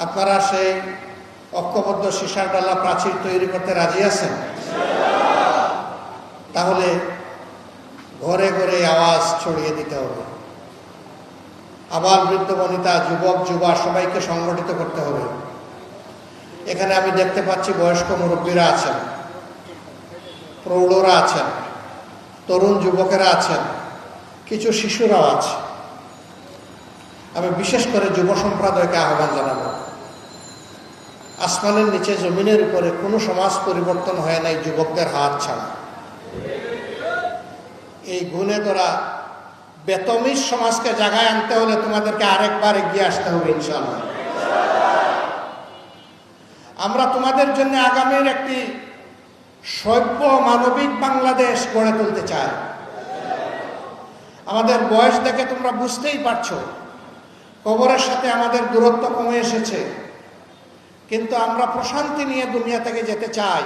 আপনারা সেই ঐক্যবদ্ধ সীসার ডালা প্রাচীর তৈরি করতে রাজি আছেন? তাহলে ঘরে ঘরে আওয়াজ ছড়িয়ে দিতে হবে। আবাল বৃদ্ধ বনিতা, যুবক যুবা সবাইকে সংগঠিত করতে হবে। এখানে আমি দেখতে পাচ্ছি বয়স্ক মুরব্বীরা আছেন, প্রৌঢ়রা আছেন, তরুণ যুবকেরা আছেন, কিছু শিশুরাও আছে। আমি বিশেষ করে যুব সম্প্রদায়কে আহ্বান জানাবো, আসমানের নিচে জমিনের উপরে কোনো সমাজ পরিবর্তন হয় নাই যুবকদের হাত ছাড়া। এই গুণে ধরা বেতমিজ সমাজকে জাগায় আনতে হলে তোমাদেরকে আরেকবার এগিয়ে আসতে হবে ইনশাআল্লাহ। আমরা তোমাদের জন্য আগামীর একটি সভ্য মানবিক বাংলাদেশ গড়ে তুলতে চাই। আমাদের বয়স দেখে তোমরা বুঝতেই পারছো কবরের সাথে আমাদের দূরত্ব কমে এসেছে, কিন্তু আমরা প্রশান্তি নিয়ে দুনিয়া থেকে যেতে চাই।